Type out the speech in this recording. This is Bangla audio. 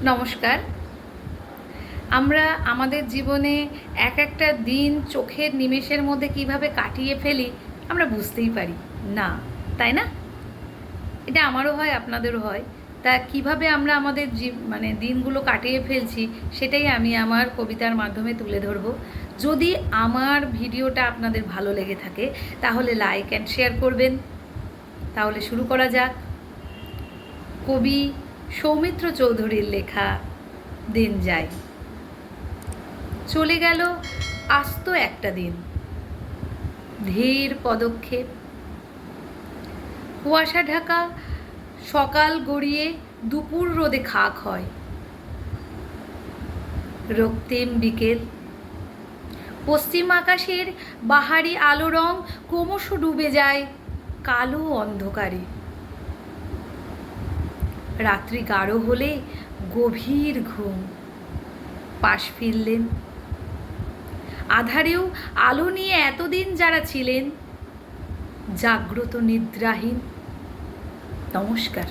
নমস্কার। আমরা আমাদের জীবনে এক একটা দিন চোখের নিমেষের মধ্যে কিভাবে কাটিয়ে ফেলি আমরা বুঝতেই পারি না, তাই না? এটা আমারও হয়, আপনাদেরও হয়। তা কিভাবে আমরা আমাদের দিনগুলো কাটিয়ে ফেলছি সেটাই আমি আমার কবিতার মাধ্যমে তুলে ধরব। যদি আমার ভিডিওটা আপনাদের ভালো লেগে থাকে তাহলে লাইক অ্যান্ড শেয়ার করবেন। তাহলে শুরু করা যাক। কবি সৌমিত্র চৌধুরীর লেখা দিন যায়। চলে গেল আস্ত একটা দিন, ধীর পদক্ষেপ, কুয়াশা ঢাকা সকাল গড়িয়ে দুপুর রোদে খাক হয়। রক্তিম বিকেল, পশ্চিম আকাশের বাহারি আলো রং ক্রমশ ডুবে যায় কালো অন্ধকারে। রাত্রি গাঢ় হলে গভীর ঘুম, পাশ ফিরলেন। আধারেও আলো নিয়ে এতদিন যারা ছিলেন জাগ্রত নিদ্রাহীন, নমস্কার।